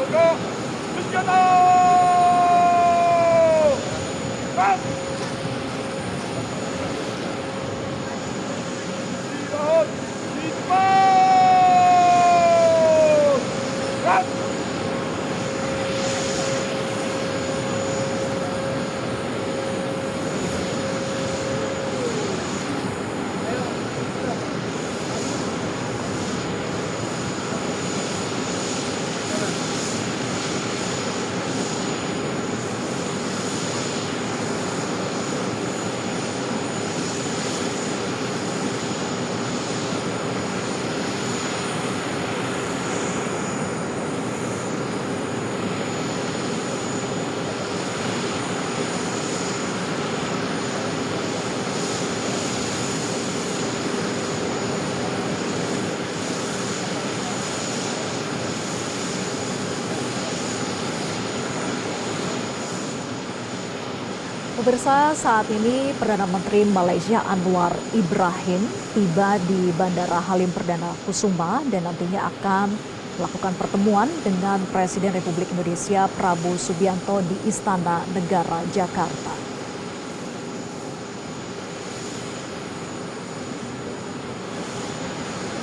Merdeka! Bersenjata! Bang! Istirahat! Istirahat! Bang! Pemirsa, saat ini Perdana Menteri Malaysia Anwar Ibrahim tiba di Bandara Halim Perdana Kusuma dan nantinya akan melakukan pertemuan dengan Presiden Republik Indonesia Prabowo Subianto di Istana Negara Jakarta.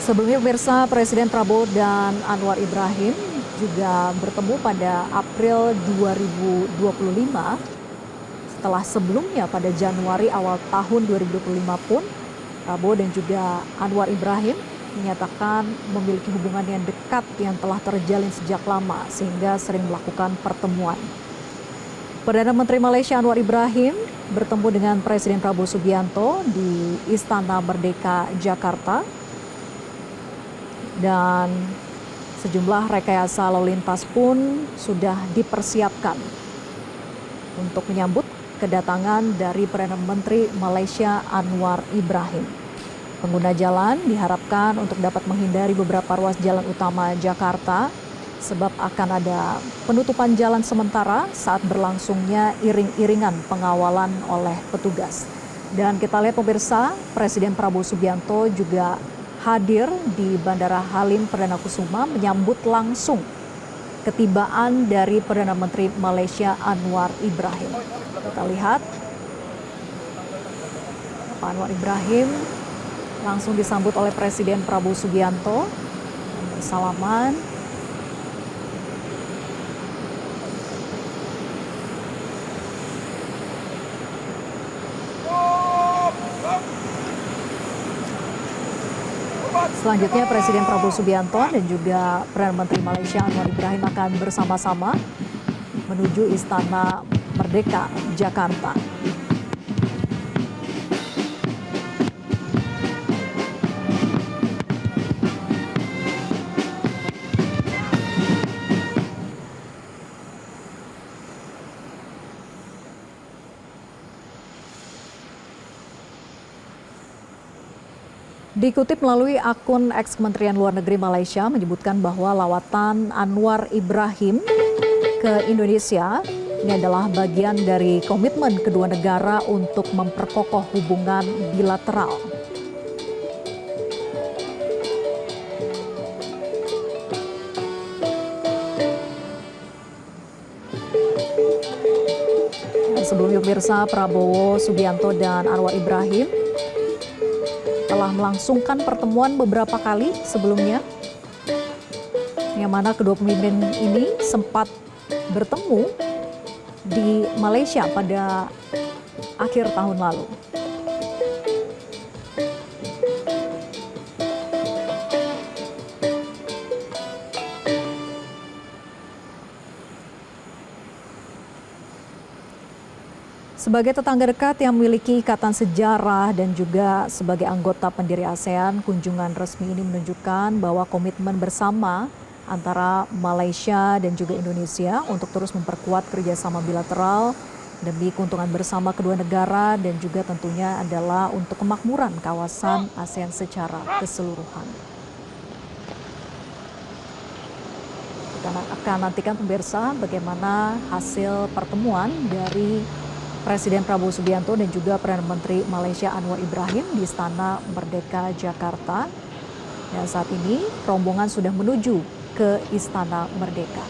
Sebelumnya pemirsa, Presiden Prabowo dan Anwar Ibrahim juga bertemu pada April 2025. Setelah sebelumnya pada Januari awal tahun 2025 pun, Prabowo dan juga Anwar Ibrahim menyatakan memiliki hubungan yang dekat yang telah terjalin sejak lama sehingga sering melakukan pertemuan. Perdana Menteri Malaysia Anwar Ibrahim bertemu dengan Presiden Prabowo Subianto di Istana Merdeka Jakarta dan sejumlah rekayasa lalu lintas pun sudah dipersiapkan untuk menyambut kedatangan dari Perdana Menteri Malaysia Anwar Ibrahim. Pengguna jalan diharapkan untuk dapat menghindari beberapa ruas jalan utama Jakarta sebab akan ada penutupan jalan sementara saat berlangsungnya iring-iringan pengawalan oleh petugas. Dan kita lihat pemirsa, Presiden Prabowo Subianto juga hadir di Bandara Halim Perdana Kusuma menyambut langsung ketibaan dari Perdana Menteri Malaysia Anwar Ibrahim. Kita lihat Pak Anwar Ibrahim langsung disambut oleh Presiden Prabowo Subianto, bersalaman. Selanjutnya Presiden Prabowo Subianto dan juga Perdana Menteri Malaysia Anwar Ibrahim akan bersama-sama menuju Istana Merdeka Jakarta. Dikutip melalui akun ex-Kementerian Luar Negeri Malaysia menyebutkan bahwa lawatan Anwar Ibrahim ke Indonesia ini adalah bagian dari komitmen kedua negara untuk memperkokoh hubungan bilateral. Sebelumnya pemirsa, Prabowo Subianto dan Anwar Ibrahim telah melangsungkan pertemuan beberapa kali sebelumnya, yang mana kedua pemimpin ini sempat bertemu di Malaysia pada akhir tahun lalu. Sebagai tetangga dekat yang memiliki ikatan sejarah dan juga sebagai anggota pendiri ASEAN, kunjungan resmi ini menunjukkan bahwa komitmen bersama antara Malaysia dan juga Indonesia untuk terus memperkuat kerjasama bilateral demi keuntungan bersama kedua negara dan juga tentunya adalah untuk kemakmuran kawasan ASEAN secara keseluruhan. Kita akan nantikan pemirsa bagaimana hasil pertemuan dari Presiden Prabowo Subianto dan juga Perdana Menteri Malaysia Anwar Ibrahim di Istana Merdeka Jakarta. Dan saat ini rombongan sudah menuju ke Istana Merdeka.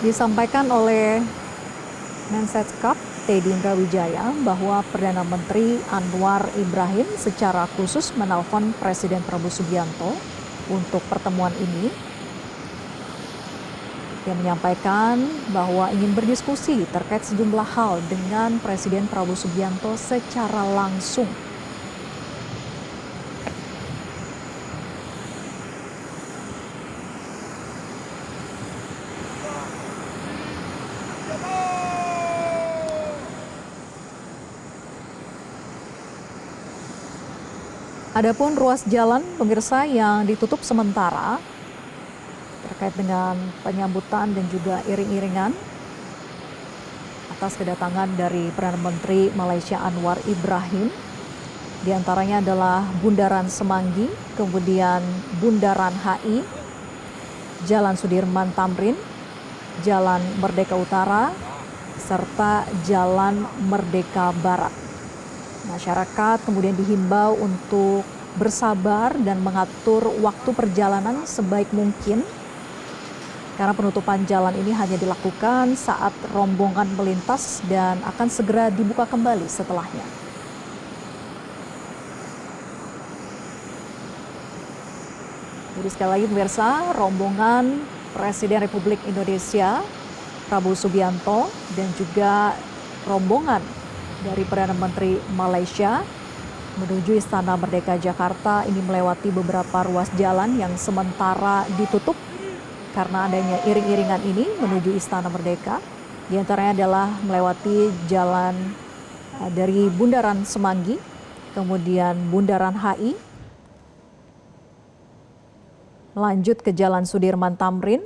Disampaikan oleh Mensekap Teddy Indrawijaya bahwa Perdana Menteri Anwar Ibrahim secara khusus menelpon Presiden Prabowo Subianto untuk pertemuan ini. Dia menyampaikan bahwa ingin berdiskusi terkait sejumlah hal dengan Presiden Prabowo Subianto secara langsung. Adapun ruas jalan pemirsa yang ditutup sementara terkait dengan penyambutan dan juga iring-iringan atas kedatangan dari Perdana Menteri Malaysia Anwar Ibrahim. Di antaranya adalah Bundaran Semanggi, kemudian Bundaran HI, Jalan Sudirman Tamrin, Jalan Merdeka Utara, serta Jalan Merdeka Barat. Masyarakat kemudian dihimbau untuk bersabar dan mengatur waktu perjalanan sebaik mungkin karena penutupan jalan ini hanya dilakukan saat rombongan melintas dan akan segera dibuka kembali setelahnya. Jadi sekali lagi pemirsa, rombongan Presiden Republik Indonesia Prabowo Subianto dan juga rombongan dari Perdana Menteri Malaysia menuju Istana Merdeka Jakarta ini melewati beberapa ruas jalan yang sementara ditutup karena adanya iring-iringan ini menuju Istana Merdeka. Di antaranya adalah melewati jalan dari Bundaran Semanggi, kemudian Bundaran HI, lanjut ke Jalan Sudirman Tamrin,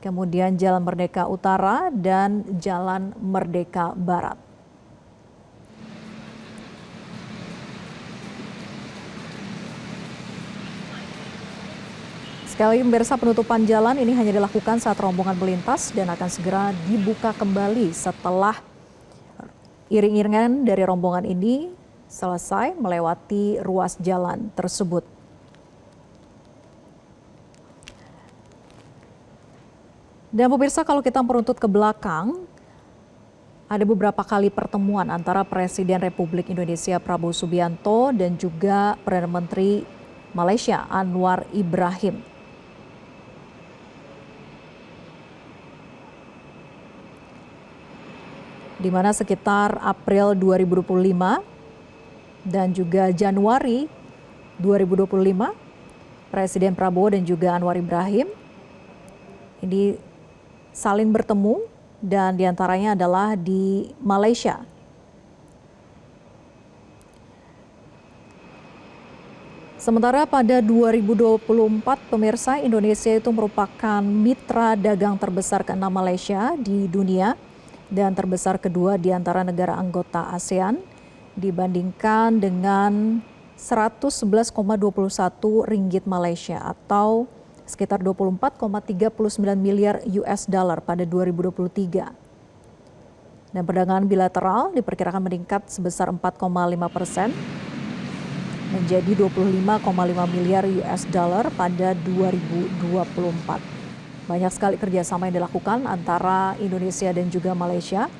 kemudian Jalan Merdeka Utara dan Jalan Merdeka Barat. Sekali lagi pemirsa, penutupan jalan ini hanya dilakukan saat rombongan melintas dan akan segera dibuka kembali setelah iring-iringan dari rombongan ini selesai melewati ruas jalan tersebut. Dan pemirsa, kalau kita meruntut ke belakang, ada beberapa kali pertemuan antara Presiden Republik Indonesia Prabowo Subianto dan juga Perdana Menteri Malaysia Anwar Ibrahim. Di mana sekitar April 2025 dan juga Januari 2025, Presiden Prabowo dan juga Anwar Ibrahim ini saling bertemu dan diantaranya adalah di Malaysia. Sementara pada 2024, pemirsa, Indonesia itu merupakan mitra dagang terbesar ke-6 Malaysia di dunia dan terbesar kedua di antara negara anggota ASEAN dibandingkan dengan 111,21 ringgit Malaysia atau sekitar 24,39 miliar US dollar pada 2023. Dan perdagangan bilateral diperkirakan meningkat sebesar 4,5% menjadi 25,5 miliar US dollar pada 2024. Banyak sekali kerjasama yang dilakukan antara Indonesia dan juga Malaysia.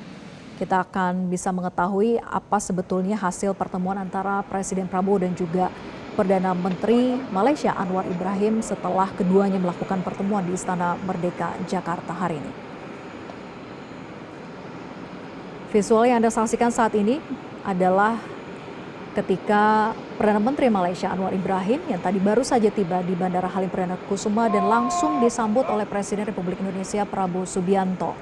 Kita akan bisa mengetahui apa sebetulnya hasil pertemuan antara Presiden Prabowo dan juga Perdana Menteri Malaysia Anwar Ibrahim setelah keduanya melakukan pertemuan di Istana Merdeka Jakarta hari ini. Visual yang Anda saksikan saat ini adalah ketika Perdana Menteri Malaysia Anwar Ibrahim yang tadi baru saja tiba di Bandara Halim Perdana Kusuma dan langsung disambut oleh Presiden Republik Indonesia Prabowo Subianto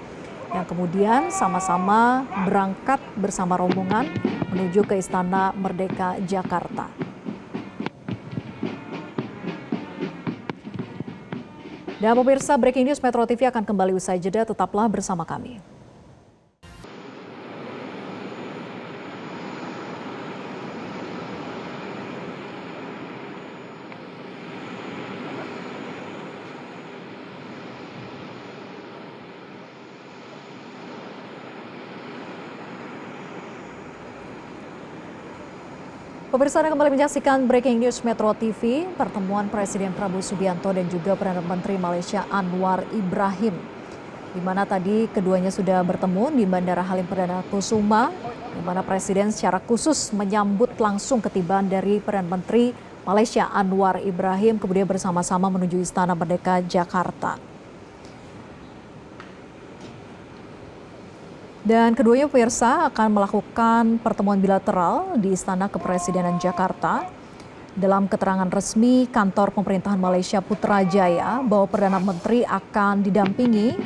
yang kemudian sama-sama berangkat bersama rombongan menuju ke Istana Merdeka Jakarta. Dan pemirsa, Breaking News Metro TV akan kembali usai jeda, tetaplah bersama kami. Pemirsa, Anda kembali menyaksikan Breaking News Metro TV, pertemuan Presiden Prabowo Subianto dan juga Perdana Menteri Malaysia Anwar Ibrahim. di mana tadi keduanya sudah bertemu di Bandara Halim Perdana Kusuma, di mana Presiden secara khusus menyambut langsung ketibaan dari Perdana Menteri Malaysia Anwar Ibrahim, kemudian bersama-sama menuju Istana Merdeka Jakarta. Dan keduanya pemirsa akan melakukan pertemuan bilateral di Istana Kepresidenan Jakarta. Dalam keterangan resmi kantor pemerintahan Malaysia Putrajaya bahwa Perdana Menteri akan didampingi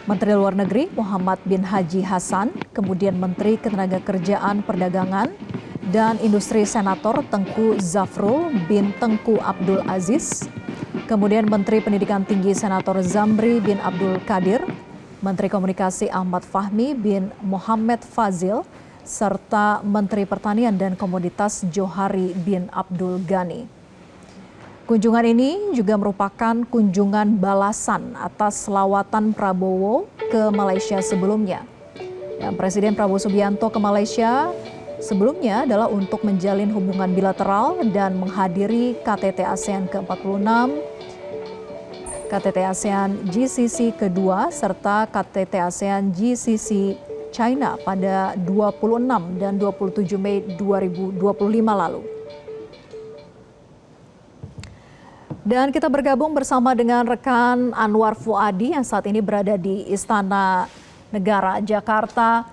Menteri Luar Negeri Muhammad bin Haji Hassan, kemudian Menteri Ketenagakerjaan Perdagangan dan Industri Senator Tengku Zafrul bin Tengku Abdul Aziz, kemudian Menteri Pendidikan Tinggi Senator Zamri bin Abdul Qadir, Menteri Komunikasi Ahmad Fahmi bin Muhammad Fazil, serta Menteri Pertanian dan Komoditas Johari bin Abdul Ghani. Kunjungan ini juga merupakan kunjungan balasan atas lawatan Prabowo ke Malaysia sebelumnya. Dan Presiden Prabowo Subianto ke Malaysia sebelumnya adalah untuk menjalin hubungan bilateral dan menghadiri KTT ASEAN ke-46, KTT ASEAN GCC kedua, serta KTT ASEAN GCC China pada 26 dan 27 Mei 2025 lalu. Dan kita bergabung bersama dengan rekan Anwar Fuadi yang saat ini berada di Istana Negara Jakarta.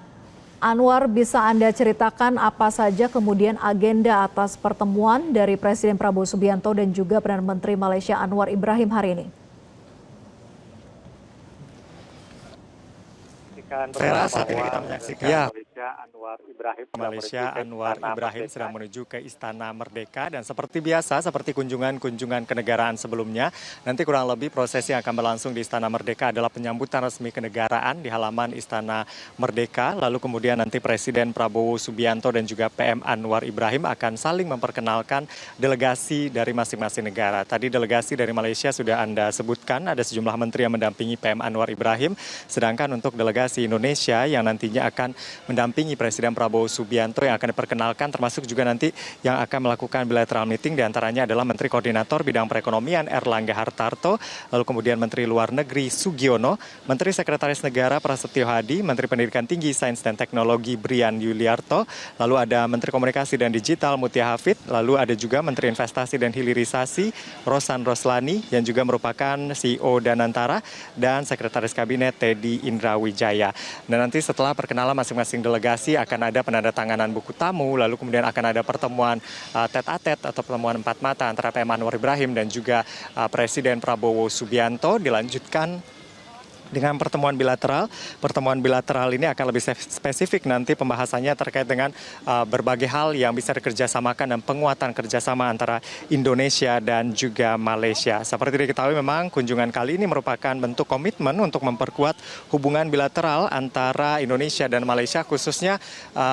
Anwar, bisa Anda ceritakan apa saja kemudian agenda atas pertemuan dari Presiden Prabowo Subianto dan juga Perdana Menteri Malaysia Anwar Ibrahim hari ini? Vera, saat ini kita menyaksikan Malaysia Anwar Ibrahim sedang menuju ke Istana Merdeka, dan seperti biasa, seperti kunjungan kenegaraan sebelumnya, nanti kurang lebih proses yang akan berlangsung di Istana Merdeka adalah penyambutan resmi kenegaraan di halaman Istana Merdeka, lalu kemudian nanti Presiden Prabowo Subianto dan juga PM Anwar Ibrahim akan saling memperkenalkan delegasi dari masing-masing negara. Tadi delegasi dari Malaysia sudah Anda sebutkan, ada sejumlah menteri yang mendampingi PM Anwar Ibrahim, sedangkan untuk delegasi Indonesia yang nantinya akan mendampingi Presiden Prabowo Subianto yang akan diperkenalkan, termasuk juga nanti yang akan melakukan bilateral meeting, diantaranya adalah Menteri Koordinator Bidang Perekonomian Erlangga Hartarto, lalu kemudian Menteri Luar Negeri Sugiono, Menteri Sekretaris Negara Prasetyo Hadi, Menteri Pendidikan Tinggi, Sains dan Teknologi Brian Yuliarto, lalu ada Menteri Komunikasi dan Digital Mutia Hafid, lalu ada juga Menteri Investasi dan Hilirisasi Rosan Roslani yang juga merupakan CEO Danantara, dan Sekretaris Kabinet Teddy Indrawijaya. Dan nanti setelah perkenalan masing-masing delegasi akan ada penandatanganan buku tamu, lalu kemudian akan ada pertemuan tete-a-tete atau pertemuan empat mata antara PM Anwar Ibrahim dan juga Presiden Prabowo Subianto, dilanjutkan dengan pertemuan bilateral. Pertemuan bilateral ini akan lebih spesifik nanti pembahasannya terkait dengan berbagai hal yang bisa dikerjasamakan dan penguatan kerjasama antara Indonesia dan juga Malaysia. Seperti diketahui memang kunjungan kali ini merupakan bentuk komitmen untuk memperkuat hubungan bilateral antara Indonesia dan Malaysia, khususnya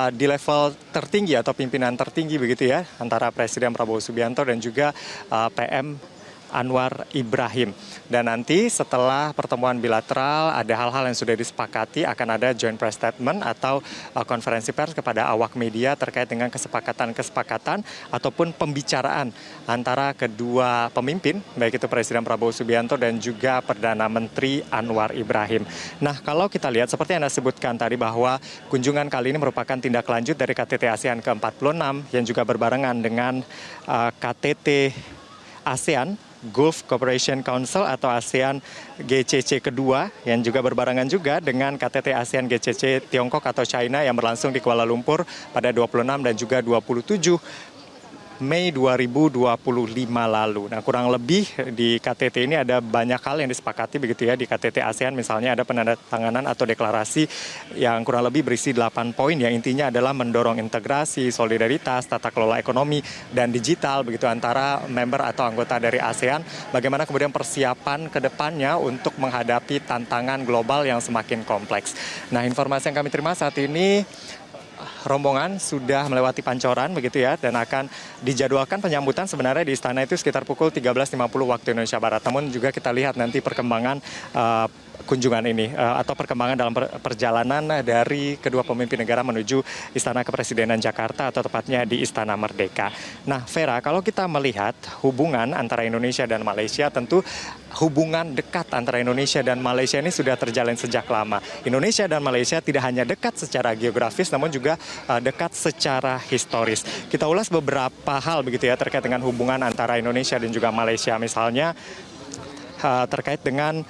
di level tertinggi atau pimpinan tertinggi begitu ya, antara Presiden Prabowo Subianto dan juga PM Anwar Ibrahim. Dan nanti setelah pertemuan bilateral ada hal-hal yang sudah disepakati, akan ada joint press statement atau konferensi pers kepada awak media terkait dengan kesepakatan ataupun pembicaraan antara kedua pemimpin, baik itu Presiden Prabowo Subianto dan juga Perdana Menteri Anwar Ibrahim. Nah, kalau kita lihat seperti yang Anda sebutkan tadi bahwa kunjungan kali ini merupakan tindak lanjut dari KTT ASEAN ke-46 yang juga berbarengan dengan KTT ASEAN Gulf Cooperation Council atau ASEAN GCC kedua, yang juga berbarengan juga dengan KTT ASEAN GCC Tiongkok atau China yang berlangsung di Kuala Lumpur pada 26 dan juga 27 Mei 2025 lalu. Nah, kurang lebih di KTT ini ada banyak hal yang disepakati begitu ya. Di KTT ASEAN misalnya ada penandatanganan atau deklarasi yang kurang lebih berisi 8 poin yang intinya adalah mendorong integrasi, solidaritas, tata kelola ekonomi dan digital begitu antara member atau anggota dari ASEAN. Bagaimana kemudian persiapan ke depannya untuk menghadapi tantangan global yang semakin kompleks. Nah, informasi yang kami terima saat ini rombongan sudah melewati Pancoran begitu ya, dan akan dijadwalkan penyambutan sebenarnya di istana itu sekitar pukul 13.50 waktu Indonesia Barat. Namun juga kita lihat nanti perkembangan kunjungan ini atau perkembangan dalam perjalanan dari kedua pemimpin negara menuju Istana Kepresidenan Jakarta atau tepatnya di Istana Merdeka. Nah, Vera, kalau kita melihat hubungan antara Indonesia dan Malaysia, tentu hubungan dekat antara Indonesia dan Malaysia ini sudah terjalin sejak lama. Indonesia dan Malaysia tidak hanya dekat secara geografis, namun juga dekat secara historis. Kita ulas beberapa hal begitu ya terkait dengan hubungan antara Indonesia dan juga Malaysia. Misalnya terkait dengan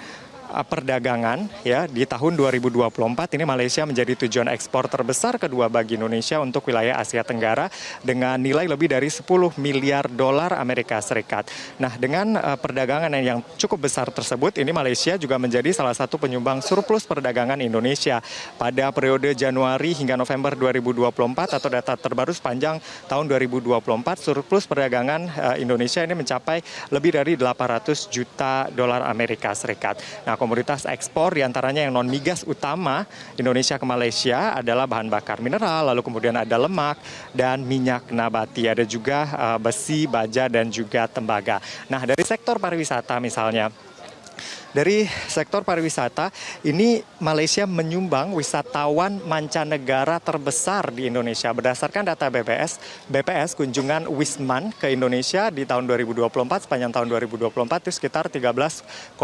perdagangan ya, di tahun 2024 ini Malaysia menjadi tujuan ekspor terbesar kedua bagi Indonesia untuk wilayah Asia Tenggara dengan nilai lebih dari 10 miliar dolar Amerika Serikat. Nah, dengan perdagangan yang cukup besar tersebut, ini Malaysia juga menjadi salah satu penyumbang surplus perdagangan Indonesia pada periode Januari hingga November 2024 atau data terbaru sepanjang tahun 2024, surplus perdagangan Indonesia ini mencapai lebih dari 800 juta dolar Amerika Serikat. Nah, komoditas ekspor diantaranya yang non-migas utama Indonesia ke Malaysia adalah bahan bakar mineral, lalu kemudian ada lemak dan minyak nabati, ada juga besi, baja dan juga tembaga. Nah, dari sektor pariwisata misalnya, dari sektor pariwisata ini Malaysia menyumbang wisatawan mancanegara terbesar di Indonesia. Berdasarkan data BPS kunjungan Wisman ke Indonesia di tahun 2024 sepanjang tahun 2024 itu sekitar 13,9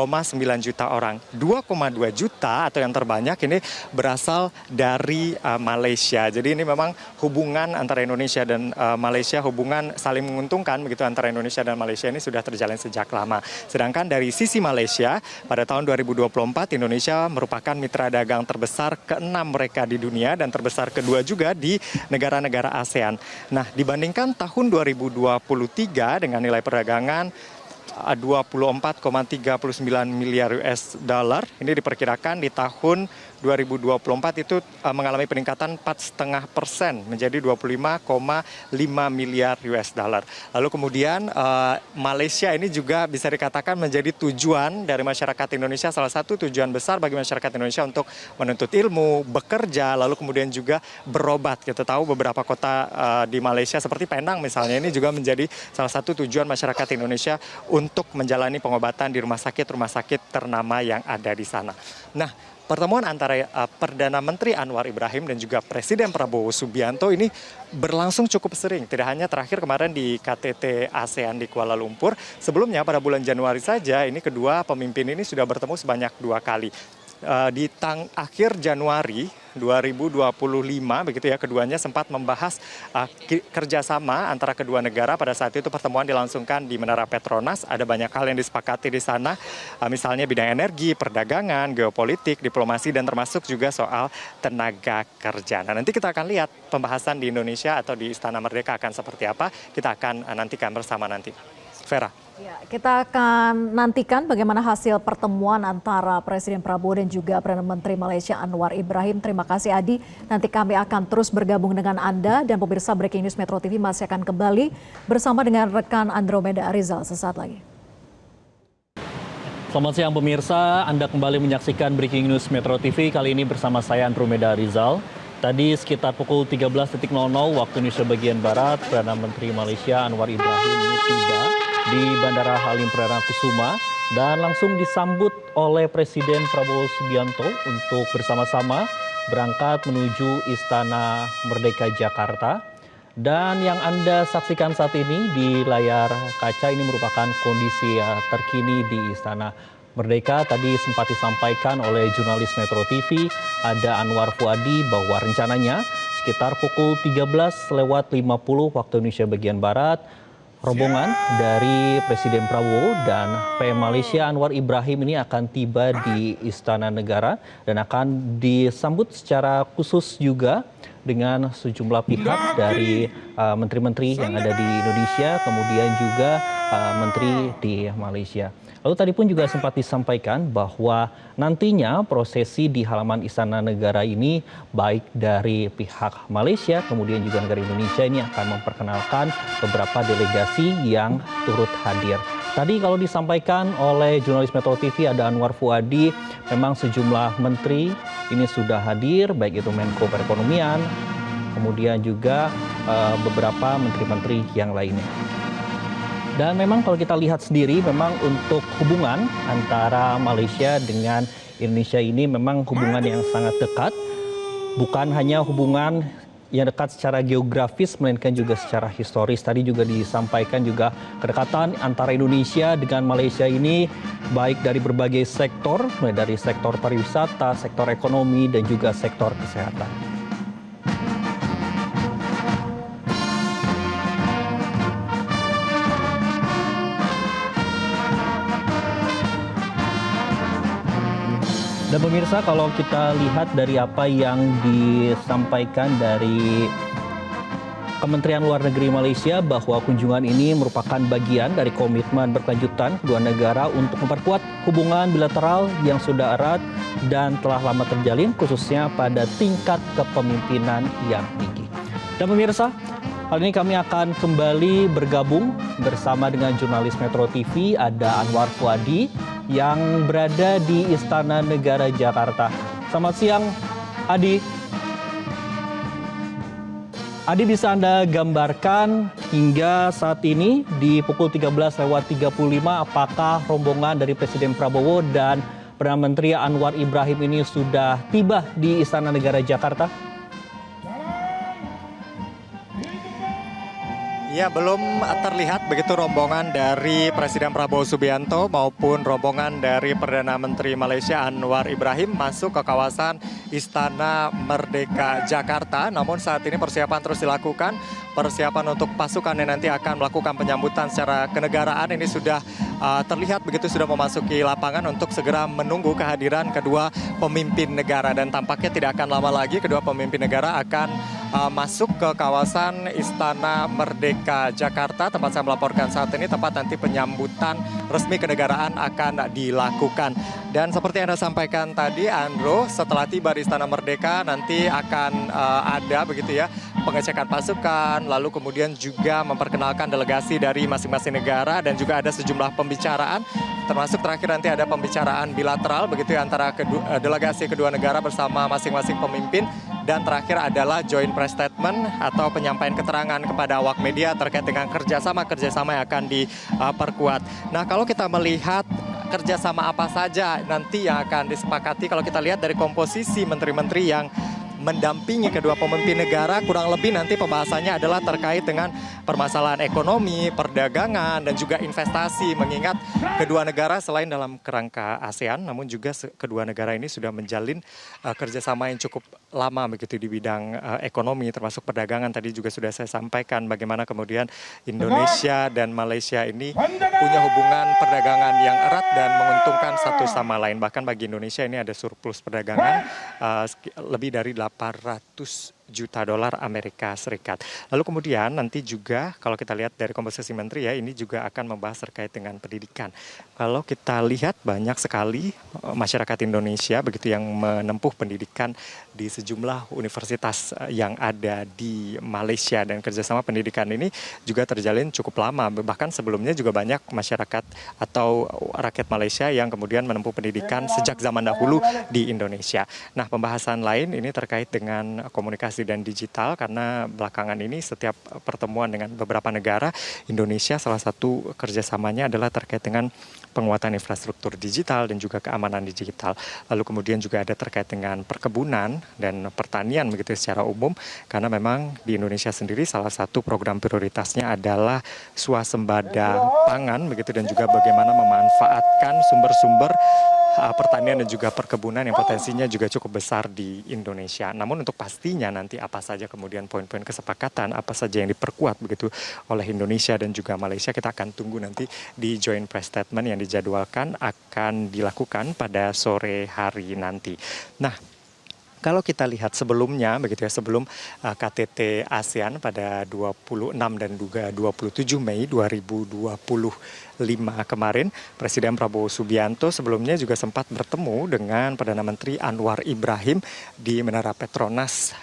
juta orang. 2,2 juta atau yang terbanyak ini berasal dari Malaysia. Jadi ini memang hubungan antara Indonesia dan Malaysia, hubungan saling menguntungkan begitu antara Indonesia dan Malaysia ini sudah terjalin sejak lama. Sedangkan dari sisi Malaysia, pada tahun 2024 Indonesia merupakan mitra dagang terbesar ke-6 mereka di dunia dan terbesar kedua juga di negara-negara ASEAN. Nah, dibandingkan tahun 2023 dengan nilai perdagangan 24,39 miliar US dollar, ini diperkirakan di tahun 2024 itu mengalami peningkatan 4,5% menjadi 25,5 miliar US dollar. Lalu kemudian Malaysia ini juga bisa dikatakan menjadi tujuan dari masyarakat Indonesia, salah satu tujuan besar bagi masyarakat Indonesia untuk menuntut ilmu, bekerja, lalu kemudian juga berobat. Kita tahu beberapa kota di Malaysia seperti Penang misalnya ini juga menjadi salah satu tujuan masyarakat Indonesia untuk menjalani pengobatan di rumah sakit ternama yang ada di sana. Nah, pertemuan antara Perdana Menteri Anwar Ibrahim dan juga Presiden Prabowo Subianto ini berlangsung cukup sering. Tidak hanya terakhir kemarin di KTT ASEAN di Kuala Lumpur. Sebelumnya pada bulan Januari saja ini kedua pemimpin ini sudah bertemu sebanyak 2 kali. Di akhir Januari 2025 begitu ya, keduanya sempat membahas kerjasama antara kedua negara. Pada saat itu pertemuan dilangsungkan di Menara Petronas. Ada banyak hal yang disepakati di sana, misalnya bidang energi, perdagangan, geopolitik, diplomasi, dan termasuk juga soal tenaga kerja. Nah, nanti kita akan lihat pembahasan di Indonesia atau di Istana Merdeka akan seperti apa. Kita akan nantikan bersama nanti. Vera. Ya, kita akan nantikan bagaimana hasil pertemuan antara Presiden Prabowo dan juga Perdana Menteri Malaysia Anwar Ibrahim. Terima kasih Adi. Nanti kami akan terus bergabung dengan Anda dan pemirsa Breaking News Metro TV masih akan kembali bersama dengan rekan Andromeda Rizal sesaat lagi. Selamat siang pemirsa, Anda kembali menyaksikan Breaking News Metro TV, kali ini bersama saya Andromeda Rizal. Tadi sekitar pukul 13.00 waktu Indonesia bagian Barat, Perdana Menteri Malaysia Anwar Ibrahim ini tiba di Bandara Halim Perdana Kusuma dan langsung disambut oleh Presiden Prabowo Subianto untuk bersama-sama berangkat menuju Istana Merdeka Jakarta. Dan yang Anda saksikan saat ini di layar kaca ini merupakan kondisi terkini di Istana Merdeka. Tadi sempat disampaikan oleh jurnalis Metro TV, ada Anwar Fuadi, bahwa rencananya sekitar pukul 13.50 waktu Indonesia bagian Barat, rombongan dari Presiden Prabowo dan PM Malaysia Anwar Ibrahim ini akan tiba di Istana Negara dan akan disambut secara khusus juga dengan sejumlah pihak dari menteri-menteri yang ada di Indonesia, kemudian juga menteri di Malaysia. Lalu tadi pun juga sempat disampaikan bahwa nantinya prosesi di halaman Istana Negara ini baik dari pihak Malaysia kemudian juga negara Indonesia ini akan memperkenalkan beberapa delegasi yang turut hadir. Tadi kalau disampaikan oleh jurnalis Metro TV ada Anwar Fuadi, memang sejumlah menteri ini sudah hadir, baik itu Menko Perekonomian, kemudian juga beberapa menteri-menteri yang lainnya. Dan memang kalau kita lihat sendiri, memang untuk hubungan antara Malaysia dengan Indonesia ini memang hubungan yang sangat dekat, bukan hanya hubungan yang dekat secara geografis, melainkan juga secara historis. Tadi juga disampaikan juga kedekatan antara Indonesia dengan Malaysia ini baik dari berbagai sektor, mulai dari sektor pariwisata, sektor ekonomi, dan juga sektor kesehatan. Dan pemirsa, kalau kita lihat dari apa yang disampaikan dari Kementerian Luar Negeri Malaysia bahwa kunjungan ini merupakan bagian dari komitmen berkelanjutan kedua negara untuk memperkuat hubungan bilateral yang sudah erat dan telah lama terjalin, khususnya pada tingkat kepemimpinan yang tinggi. Dan pemirsa, kali ini kami akan kembali bergabung bersama dengan jurnalis Metro TV, ada Anwar Fuadi yang berada di Istana Negara Jakarta. Selamat siang, Adi. Adi, bisa Anda gambarkan hingga saat ini di pukul 13.35 apakah rombongan dari Presiden Prabowo dan Perdana Menteri Anwar Ibrahim ini sudah tiba di Istana Negara Jakarta? Ya, belum terlihat begitu rombongan dari Presiden Prabowo Subianto maupun rombongan dari Perdana Menteri Malaysia Anwar Ibrahim masuk ke kawasan Istana Merdeka Jakarta. Namun saat ini persiapan terus dilakukan. Persiapan untuk pasukan yang nanti akan melakukan penyambutan secara kenegaraan ini sudah terlihat begitu sudah memasuki lapangan untuk segera menunggu kehadiran kedua pemimpin negara. Dan tampaknya tidak akan lama lagi kedua pemimpin negara akan masuk ke kawasan Istana Merdeka Jakarta, tempat saya melaporkan saat ini, tempat nanti penyambutan resmi kenegaraan akan dilakukan. Dan seperti yang Anda sampaikan tadi, Andro, setelah tiba di Istana Merdeka nanti akan ada begitu ya pengecekan pasukan, lalu kemudian juga memperkenalkan delegasi dari masing-masing negara dan juga ada sejumlah pembicaraan, termasuk terakhir nanti ada pembicaraan bilateral begitu ya antara delegasi kedua negara bersama masing-masing pemimpin. Dan terakhir adalah joint press statement atau penyampaian keterangan kepada awak media terkait dengan kerjasama yang akan diperkuat. Nah, kalau kita melihat kerjasama apa saja nanti yang akan disepakati, kalau kita lihat dari komposisi menteri-menteri yang mendampingi kedua pemimpin negara, kurang lebih nanti pembahasannya adalah terkait dengan permasalahan ekonomi, perdagangan, dan juga investasi. Mengingat kedua negara selain dalam kerangka ASEAN, namun juga kedua negara ini sudah menjalin kerjasama yang cukup lama begitu di bidang ekonomi, termasuk perdagangan. Tadi juga sudah saya sampaikan bagaimana kemudian Indonesia dan Malaysia ini punya hubungan perdagangan yang erat dan menguntungkan satu sama lain. Bahkan bagi Indonesia ini ada surplus perdagangan lebih dari 800 juta dolar Amerika Serikat. Lalu kemudian nanti juga kalau kita lihat dari komposisi menteri ya, ini juga akan membahas terkait dengan pendidikan. Kalau kita lihat banyak sekali masyarakat Indonesia begitu yang menempuh pendidikan di sejumlah universitas yang ada di Malaysia, dan kerjasama pendidikan ini juga terjalin cukup lama. Bahkan sebelumnya juga banyak masyarakat atau rakyat Malaysia yang kemudian menempuh pendidikan sejak zaman dahulu di Indonesia. Nah, pembahasan lain ini terkait dengan komunikasi dan digital, karena belakangan ini setiap pertemuan dengan beberapa negara, Indonesia salah satu kerjasamanya adalah terkait dengan penguatan infrastruktur digital dan juga keamanan digital. Lalu kemudian juga ada terkait dengan perkebunan dan pertanian begitu secara umum, karena memang di Indonesia sendiri salah satu program prioritasnya adalah swasembada pangan begitu, dan juga bagaimana memanfaatkan sumber-sumber pertanian dan juga perkebunan yang potensinya juga cukup besar di Indonesia. Namun untuk pastinya nanti apa saja kemudian poin-poin kesepakatan, apa saja yang diperkuat begitu oleh Indonesia dan juga Malaysia, kita akan tunggu nanti di joint press statement yang dijadwalkan akan dilakukan pada sore hari nanti. Nah, kalau kita lihat sebelumnya begitu ya, sebelum KTT ASEAN pada 26 dan juga 27 Mei 2025 kemarin, Presiden Prabowo Subianto sebelumnya juga sempat bertemu dengan Perdana Menteri Anwar Ibrahim di Menara Petronas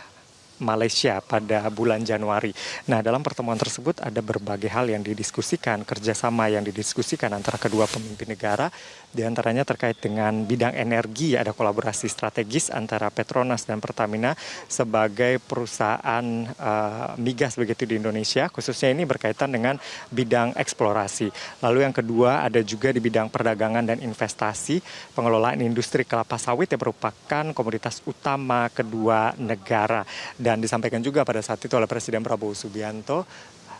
Malaysia pada bulan Januari. Nah, dalam pertemuan tersebut ada berbagai hal yang didiskusikan, kerjasama yang didiskusikan antara kedua pemimpin negara, diantaranya terkait dengan bidang energi, ada kolaborasi strategis antara Petronas dan Pertamina sebagai perusahaan migas begitu di Indonesia, khususnya ini berkaitan dengan bidang eksplorasi. Lalu yang kedua ada juga di bidang perdagangan dan investasi, pengelolaan industri kelapa sawit yang merupakan komoditas utama kedua negara. Dan disampaikan juga pada saat itu oleh Presiden Prabowo Subianto,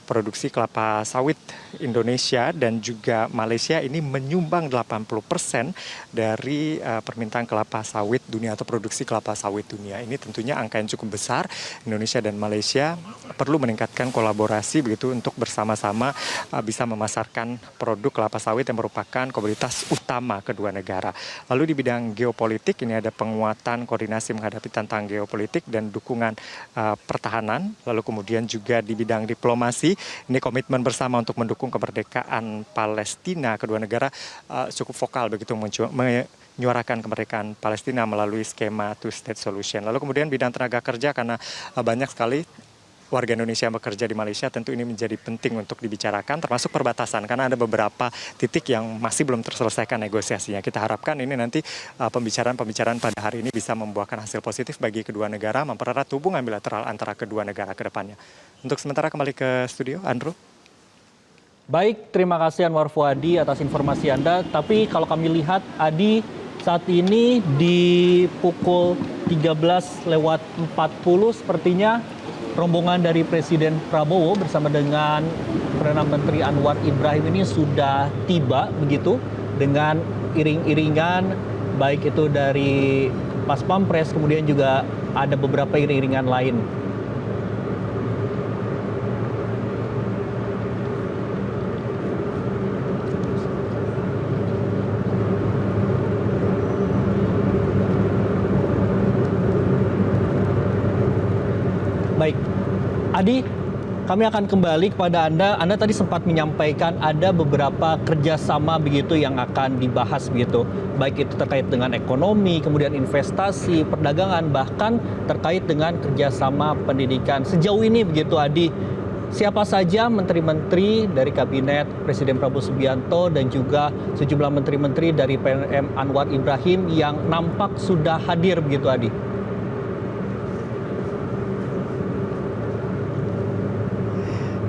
produksi kelapa sawit Indonesia dan juga Malaysia ini menyumbang 80% dari permintaan kelapa sawit dunia atau produksi kelapa sawit dunia. Ini tentunya angka yang cukup besar. Indonesia dan Malaysia perlu meningkatkan kolaborasi begitu untuk bersama-sama bisa memasarkan produk kelapa sawit yang merupakan komoditas utama kedua negara. Lalu di bidang geopolitik ini ada penguatan koordinasi menghadapi tantangan geopolitik dan dukungan pertahanan. Lalu kemudian juga di bidang diplomasi ini komitmen bersama untuk mendukung kemerdekaan Palestina. Kedua negara cukup vokal begitu menyuarakan kemerdekaan Palestina melalui skema two-state solution. Lalu kemudian bidang tenaga kerja, karena banyak sekali warga Indonesia yang bekerja di Malaysia, tentu ini menjadi penting untuk dibicarakan, termasuk perbatasan, karena ada beberapa titik yang masih belum terselesaikan negosiasinya. Kita harapkan ini nanti pembicaraan-pembicaraan pada hari ini bisa membuahkan hasil positif bagi kedua negara, mempererat hubungan bilateral antara kedua negara ke depannya. Untuk sementara kembali ke studio, Andrew. Baik, terima kasih Anwar Fuadi atas informasi Anda. Tapi kalau kami lihat, Adi, saat ini di pukul 13.40 sepertinya rombongan dari Presiden Prabowo bersama dengan Perdana Menteri Anwar Ibrahim ini sudah tiba begitu dengan iring-iringan, baik itu dari Pas Pampres, kemudian juga ada beberapa iring-iringan lain. Baik, Adi, kami akan kembali kepada Anda. Anda tadi sempat menyampaikan ada beberapa kerjasama begitu yang akan dibahas begitu. Baik itu terkait dengan ekonomi, kemudian investasi, perdagangan, bahkan terkait dengan kerjasama pendidikan. Sejauh ini begitu, Adi, siapa saja menteri-menteri dari Kabinet Presiden Prabowo Subianto dan juga sejumlah menteri-menteri dari PNM Anwar Ibrahim yang nampak sudah hadir begitu, Adi?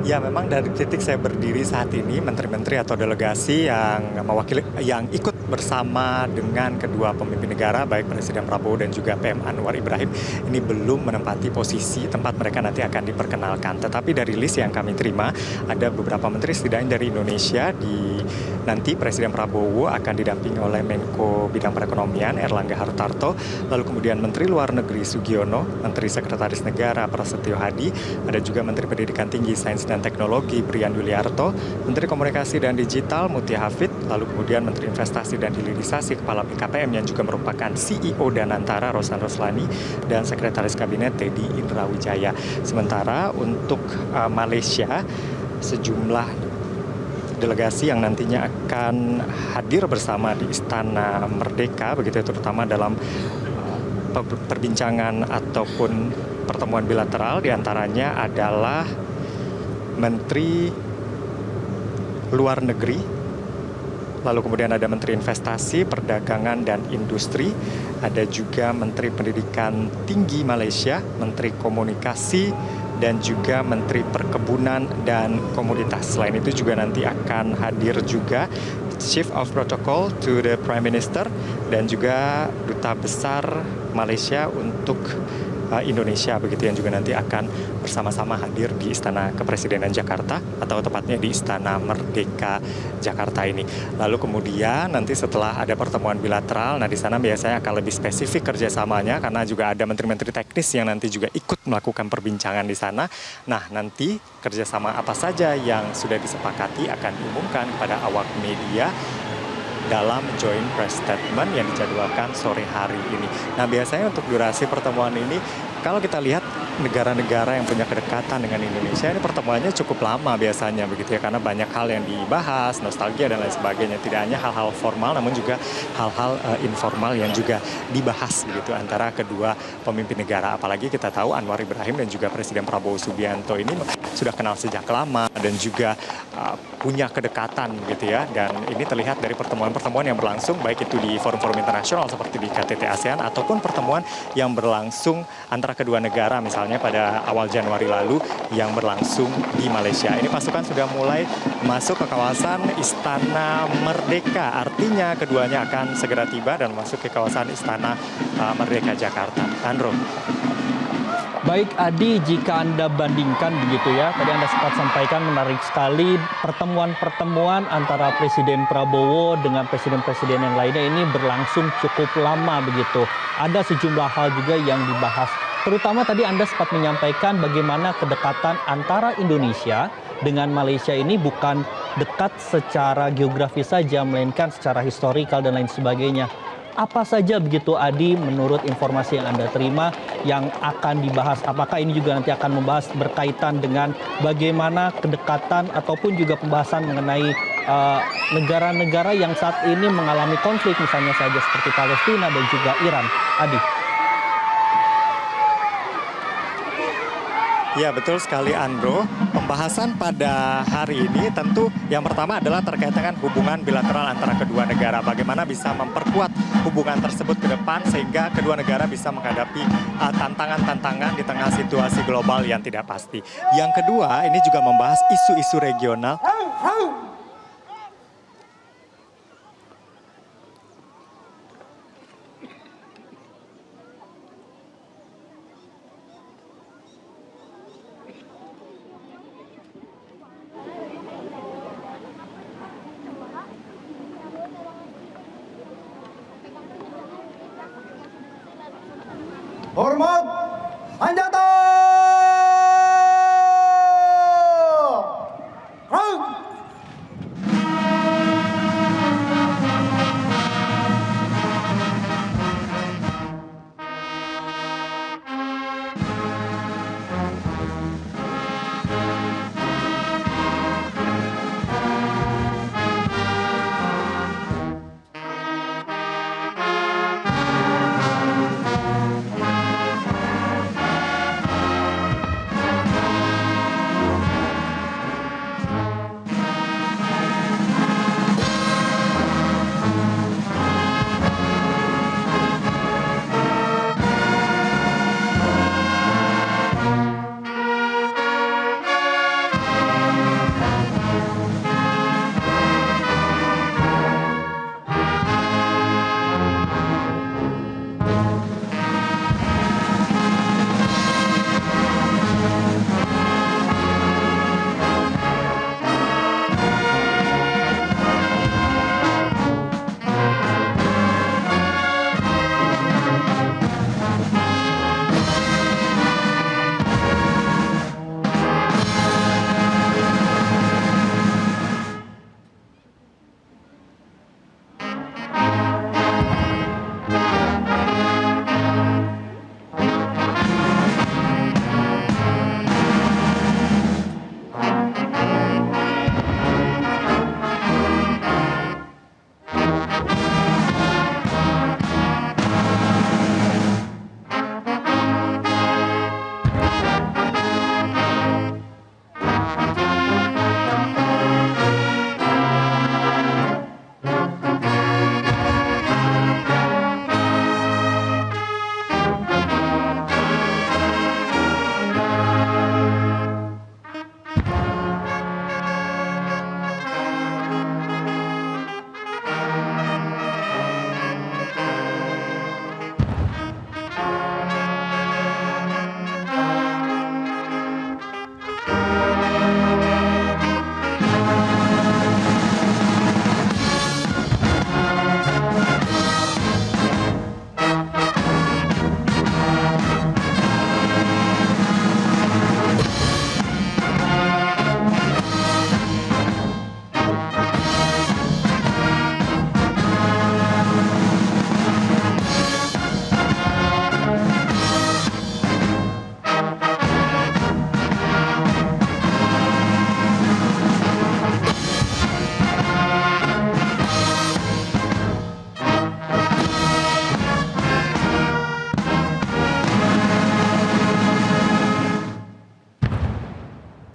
Ya, memang dari titik saya berdiri saat ini, menteri-menteri atau delegasi yang ikut bersama dengan kedua pemimpin negara, baik Presiden Prabowo dan juga PM Anwar Ibrahim, ini belum menempati posisi tempat mereka nanti akan diperkenalkan. Tetapi dari list yang kami terima, ada beberapa menteri setidaknya dari Indonesia. Nanti Presiden Prabowo akan didampingi oleh Menko Bidang Perekonomian Erlangga Hartarto, lalu kemudian Menteri Luar Negeri Sugiono, Menteri Sekretaris Negara Prasetyo Hadi, ada juga Menteri Pendidikan Tinggi, Sains dan Teknologi Brian Yuliarto, Menteri Komunikasi dan Digital Mutia Hafid, lalu kemudian Menteri Investasi dan Hilirisasi Kepala BKPM yang juga merupakan CEO Danantara Rosan Roslani, dan Sekretaris Kabinet Teddy Indrawijaya. Sementara untuk Malaysia, sejumlah delegasi yang nantinya akan hadir bersama di Istana Merdeka, begitu terutama dalam perbincangan ataupun pertemuan bilateral, diantaranya adalah Menteri Luar Negeri, lalu kemudian ada Menteri Investasi, Perdagangan dan Industri, ada juga Menteri Pendidikan Tinggi Malaysia, Menteri Komunikasi, dan juga Menteri Perkebunan dan Komoditas. Selain itu juga nanti akan hadir juga Chief of Protocol to the Prime Minister dan juga Duta Besar Malaysia untuk Indonesia, begitu, yang juga nanti akan bersama-sama hadir di Istana Kepresidenan Jakarta atau tepatnya di Istana Merdeka Jakarta ini. Lalu kemudian nanti setelah ada pertemuan bilateral, nah di sana biasanya akan lebih spesifik kerjasamanya karena juga ada menteri-menteri teknis yang nanti juga ikut melakukan perbincangan di sana. Nah, nanti kerjasama apa saja yang sudah disepakati akan diumumkan kepada awak media dalam joint press statement yang dijadwalkan sore hari ini. Nah, biasanya untuk durasi pertemuan ini, kalau kita lihat negara-negara yang punya kedekatan dengan Indonesia, ini pertemuannya cukup lama biasanya begitu ya, karena banyak hal yang dibahas, nostalgia dan lain sebagainya. Tidak hanya hal-hal formal, namun juga hal-hal informal yang juga dibahas begitu antara kedua pemimpin negara. Apalagi kita tahu Anwar Ibrahim dan juga Presiden Prabowo Subianto ini sudah kenal sejak lama dan juga punya kedekatan gitu ya. Dan ini terlihat dari pertemuan-pertemuan yang berlangsung, baik itu di forum-forum internasional seperti di KTT ASEAN ataupun pertemuan yang berlangsung antara kedua negara, misalnya pada awal Januari lalu yang berlangsung di Malaysia. Ini pasukan sudah mulai masuk ke kawasan Istana Merdeka. Artinya keduanya akan segera tiba dan masuk ke kawasan Istana Merdeka Jakarta. Andro. Baik Adi, jika Anda bandingkan begitu ya, tadi Anda sempat sampaikan menarik sekali pertemuan-pertemuan antara Presiden Prabowo dengan presiden-presiden yang lainnya ini berlangsung cukup lama begitu. Ada sejumlah hal juga yang dibahas. Terutama tadi Anda sempat menyampaikan bagaimana kedekatan antara Indonesia dengan Malaysia ini bukan dekat secara geografis saja, melainkan secara historikal dan lain sebagainya. Apa saja begitu Adi menurut informasi yang Anda terima yang akan dibahas? Apakah ini juga nanti akan membahas berkaitan dengan bagaimana kedekatan ataupun juga pembahasan mengenai negara-negara yang saat ini mengalami konflik, misalnya saja seperti Palestina dan juga Iran? Adi. Ya, betul sekali Andro. Pembahasan pada hari ini tentu yang pertama adalah terkait dengan hubungan bilateral antara kedua negara. Bagaimana bisa memperkuat hubungan tersebut ke depan sehingga kedua negara bisa menghadapi tantangan-tantangan di tengah situasi global yang tidak pasti. Yang kedua, ini juga membahas isu-isu regional. Hormat Senjata!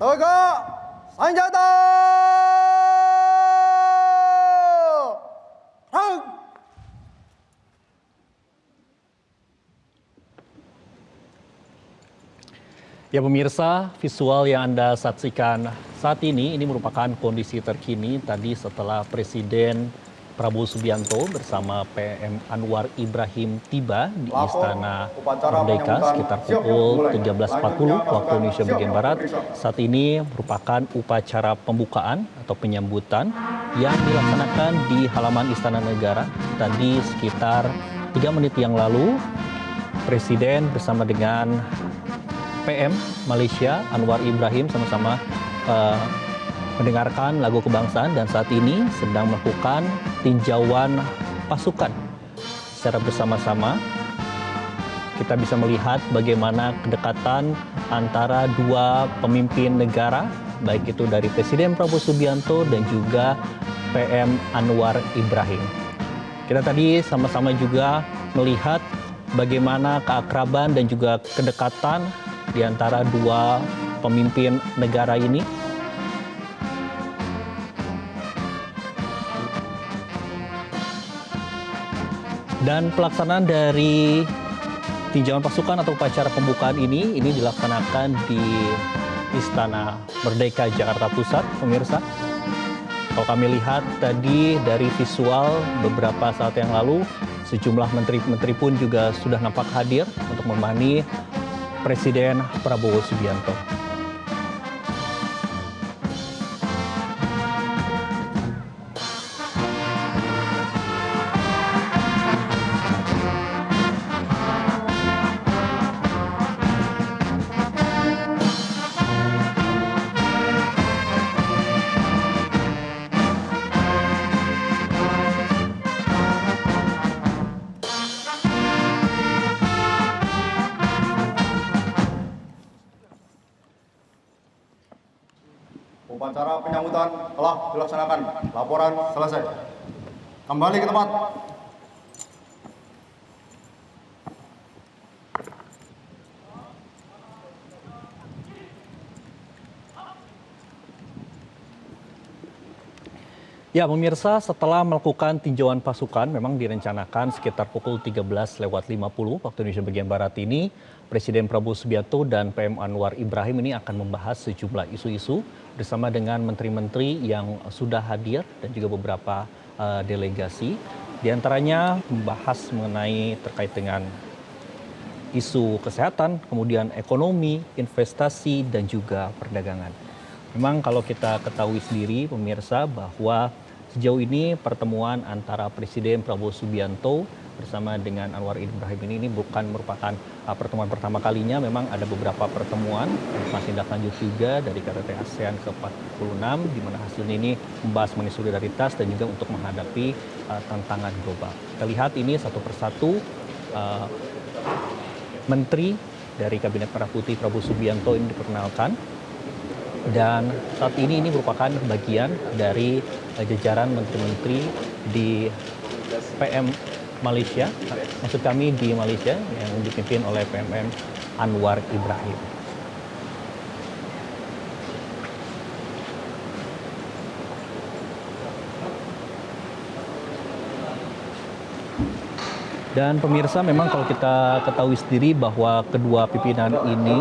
Tegak senjata. Rang. Ya pemirsa, visual yang Anda saksikan saat ini merupakan kondisi terkini tadi setelah Presiden Prabowo Subianto bersama PM Anwar Ibrahim tiba di Istana Merdeka sekitar pukul 17.40 waktu Indonesia bagian Barat. Saat ini merupakan upacara pembukaan atau penyambutan yang dilaksanakan di halaman Istana Negara. Tadi sekitar 3 menit yang lalu, Presiden bersama dengan PM Malaysia Anwar Ibrahim sama-sama mendengarkan lagu kebangsaan dan saat ini sedang melakukan tinjauan pasukan secara bersama-sama. Kita bisa melihat bagaimana kedekatan antara dua pemimpin negara, baik itu dari Presiden Prabowo Subianto dan juga PM Anwar Ibrahim. Kita tadi sama-sama juga melihat bagaimana keakraban dan juga kedekatan di antara dua pemimpin negara ini. Dan pelaksanaan dari tinjauan pasukan atau upacara pembukaan ini dilaksanakan di Istana Merdeka Jakarta Pusat, pemirsa. Kalau kami lihat tadi dari visual beberapa saat yang lalu, sejumlah menteri-menteri pun juga sudah nampak hadir untuk menemani Presiden Prabowo Subianto. Upacara penyambutan telah dilaksanakan. Laporan selesai. Kembali ke tempat. Ya pemirsa, setelah melakukan tinjauan pasukan memang direncanakan sekitar pukul 13.50 waktu Indonesia bagian Barat ini, Presiden Prabowo Subianto dan PM Anwar Ibrahim ini akan membahas sejumlah isu-isu bersama dengan menteri-menteri yang sudah hadir dan juga beberapa delegasi. Di antaranya membahas mengenai terkait dengan isu kesehatan, kemudian ekonomi, investasi, dan juga perdagangan. Memang kalau kita ketahui sendiri pemirsa bahwa sejauh ini pertemuan antara Presiden Prabowo Subianto bersama dengan Anwar Ibrahim ini bukan merupakan pertemuan pertama kalinya. Memang ada beberapa pertemuan masih tindak lanjut juga dari KTT ASEAN ke-46 di mana hasilnya ini membahas mengenai solidaritas dan juga untuk menghadapi tantangan global. Kita lihat ini satu persatu menteri dari Kabinet Merah Putih Prabowo Subianto ini diperkenalkan. Dan saat ini merupakan bagian dari jajaran menteri-menteri di PM Malaysia, maksud kami di Malaysia yang dipimpin oleh PM Anwar Ibrahim. Dan pemirsa, memang kalau kita ketahui sendiri bahwa kedua pimpinan ini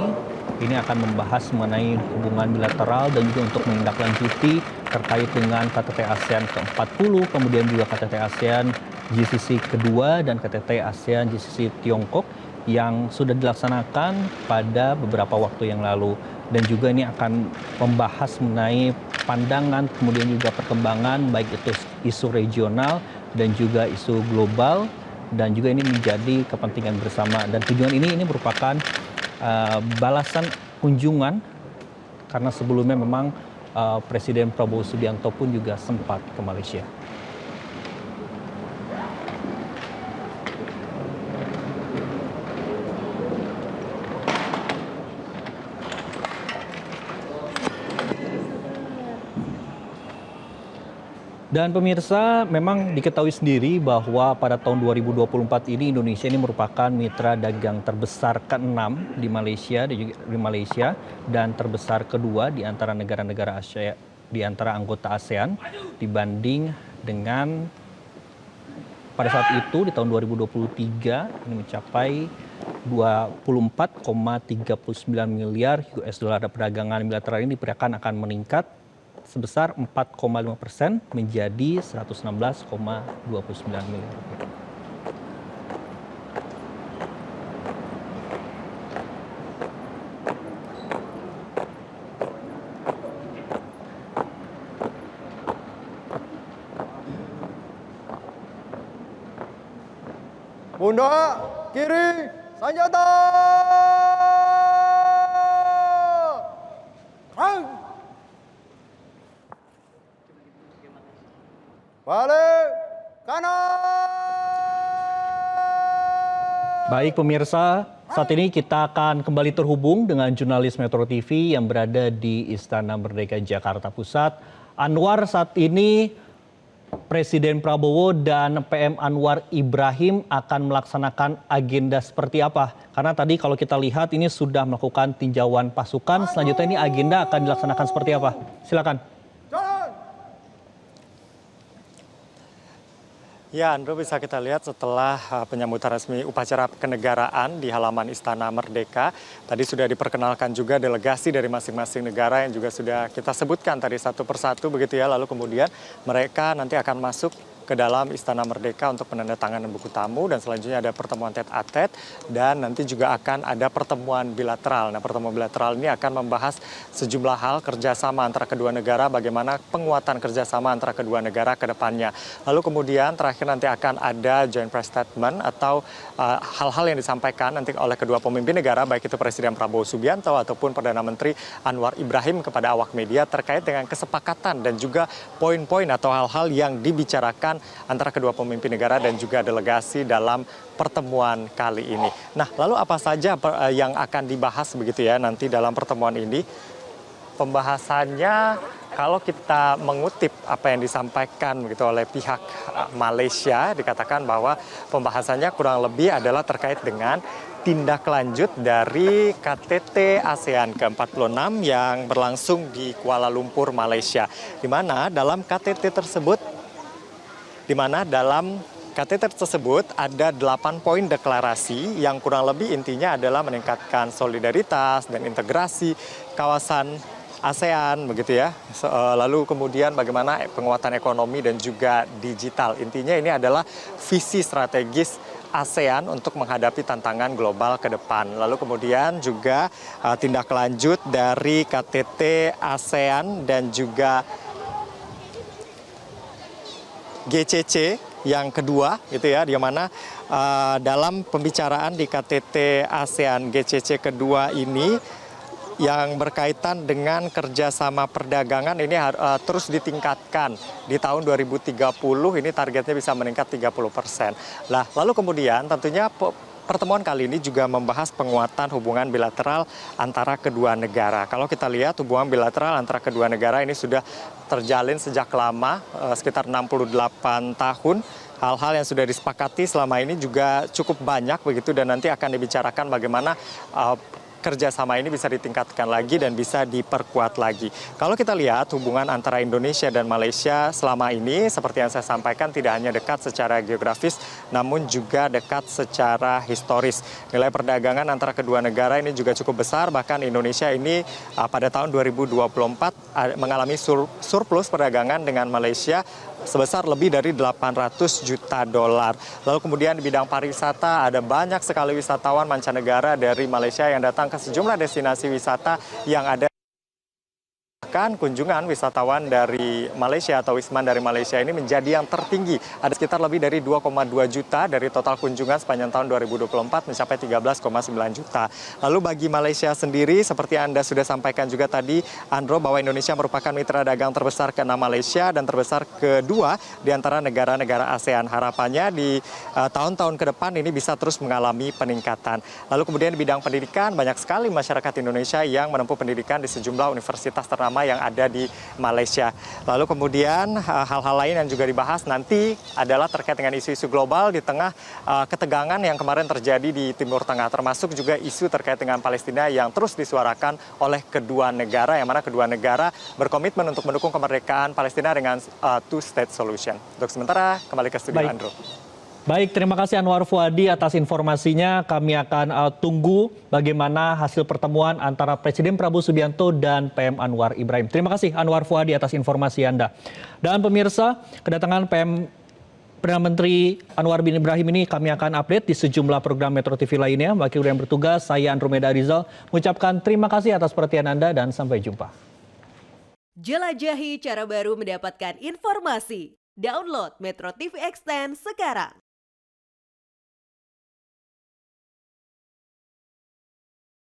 akan membahas mengenai hubungan bilateral dan juga untuk menindaklanjuti terkait dengan KTT ASEAN ke-40, kemudian juga KTT ASEAN GCC kedua dan KTT ASEAN GCC Tiongkok yang sudah dilaksanakan pada beberapa waktu yang lalu. Dan juga ini akan membahas mengenai pandangan, kemudian juga perkembangan baik itu isu regional dan juga isu global, dan juga ini menjadi kepentingan bersama. Dan tujuan ini merupakan balasan kunjungan karena sebelumnya memang Presiden Prabowo Subianto pun juga sempat ke Malaysia. Dan pemirsa, memang diketahui sendiri bahwa pada tahun 2024 ini Indonesia ini merupakan mitra dagang terbesar ke-6 di Malaysia dan terbesar kedua di antara negara-negara Asia, di antara anggota ASEAN, dibanding dengan pada saat itu di tahun 2023 ini mencapai 24,39 miliar US dollar. Perdagangan bilateral ini diperkirakan akan meningkat sebesar 4,5% menjadi 116,29 miliar. Mundur, kiri, senjata! Kang! Balik, kanan! Baik pemirsa, saat ini kita akan kembali terhubung dengan jurnalis Metro TV yang berada di Istana Merdeka Jakarta Pusat. Anwar, saat ini Presiden Prabowo dan PM Anwar Ibrahim akan melaksanakan agenda seperti apa? Karena tadi kalau kita lihat ini sudah melakukan tinjauan pasukan, selanjutnya ini agenda akan dilaksanakan seperti apa? Silakan. Ya, Andrew, bisa kita lihat setelah penyambutan resmi upacara kenegaraan di halaman Istana Merdeka. Tadi sudah diperkenalkan juga delegasi dari masing-masing negara yang juga sudah kita sebutkan tadi satu persatu begitu ya. Lalu kemudian mereka nanti akan masuk ke dalam Istana Merdeka untuk penandatanganan buku tamu dan selanjutnya ada pertemuan tete-a-tete dan nanti juga akan ada pertemuan bilateral. Nah, pertemuan bilateral ini akan membahas sejumlah hal kerjasama antara kedua negara, bagaimana penguatan kerjasama antara kedua negara ke depannya. Lalu kemudian terakhir nanti akan ada joint press statement atau hal-hal yang disampaikan nanti oleh kedua pemimpin negara, baik itu Presiden Prabowo Subianto ataupun Perdana Menteri Anwar Ibrahim kepada awak media terkait dengan kesepakatan dan juga poin-poin atau hal-hal yang dibicarakan antara kedua pemimpin negara dan juga delegasi dalam pertemuan kali ini. Nah, lalu apa saja yang akan dibahas begitu ya nanti dalam pertemuan ini? Pembahasannya kalau kita mengutip apa yang disampaikan begitu oleh pihak Malaysia, dikatakan bahwa pembahasannya kurang lebih adalah terkait dengan tindak lanjut dari KTT ASEAN ke-46 yang berlangsung di Kuala Lumpur, Malaysia. Di mana dalam KTT tersebut ada 8 poin deklarasi yang kurang lebih intinya adalah meningkatkan solidaritas dan integrasi kawasan ASEAN begitu ya. Lalu kemudian bagaimana penguatan ekonomi dan juga digital. Intinya ini adalah visi strategis ASEAN untuk menghadapi tantangan global ke depan. Lalu kemudian juga tindak lanjut dari KTT ASEAN dan juga GCC yang kedua gitu ya, di mana dalam pembicaraan di KTT ASEAN GCC kedua ini yang berkaitan dengan kerjasama perdagangan ini terus ditingkatkan di tahun 2030 ini targetnya bisa meningkat 30%. Nah, lalu kemudian tentunya pertemuan kali ini juga membahas penguatan hubungan bilateral antara kedua negara. Kalau kita lihat hubungan bilateral antara kedua negara ini sudah terjalin sejak lama, sekitar 68 tahun. Hal-hal yang sudah disepakati selama ini juga cukup banyak begitu dan nanti akan dibicarakan bagaimana kerjasama ini bisa ditingkatkan lagi dan bisa diperkuat lagi. Kalau kita lihat hubungan antara Indonesia dan Malaysia selama ini seperti yang saya sampaikan tidak hanya dekat secara geografis namun juga dekat secara historis. Nilai perdagangan antara kedua negara ini juga cukup besar, bahkan Indonesia ini pada tahun 2024 mengalami surplus perdagangan dengan Malaysia sebesar lebih dari 800 juta dolar. Lalu kemudian di bidang pariwisata ada banyak sekali wisatawan mancanegara dari Malaysia yang datang ke sejumlah destinasi wisata yang ada. Bahkan kunjungan wisatawan dari Malaysia atau wisman dari Malaysia ini menjadi yang tertinggi. Ada sekitar lebih dari 2,2 juta dari total kunjungan sepanjang tahun 2024 mencapai 13,9 juta. Lalu bagi Malaysia sendiri seperti Anda sudah sampaikan juga tadi Andro bahwa Indonesia merupakan mitra dagang terbesar ke-6 Malaysia dan terbesar kedua di antara negara-negara ASEAN. Harapannya di tahun-tahun ke depan ini bisa terus mengalami peningkatan. Lalu kemudian di bidang pendidikan banyak sekali masyarakat Indonesia yang menempuh pendidikan di sejumlah universitas ternama yang ada di Malaysia. Lalu kemudian hal-hal lain yang juga dibahas nanti adalah terkait dengan isu-isu global di tengah ketegangan yang kemarin terjadi di Timur Tengah, termasuk juga isu terkait dengan Palestina yang terus disuarakan oleh kedua negara, yang mana kedua negara berkomitmen untuk mendukung kemerdekaan Palestina dengan two-state solution. Untuk sementara, kembali ke studio Andrew. Baik, terima kasih Anwar Fuadi atas informasinya. Kami akan tunggu bagaimana hasil pertemuan antara Presiden Prabowo Subianto dan PM Anwar Ibrahim. Terima kasih Anwar Fuadi atas informasi Anda. Dan pemirsa, kedatangan Perdana Menteri Anwar bin Ibrahim ini kami akan update di sejumlah program Metro TV lainnya. Wakil yang bertugas, saya Andromeda Rizal, mengucapkan terima kasih atas perhatian Anda dan sampai jumpa. Jelajahi cara baru mendapatkan informasi. Download Metro TV Extend sekarang.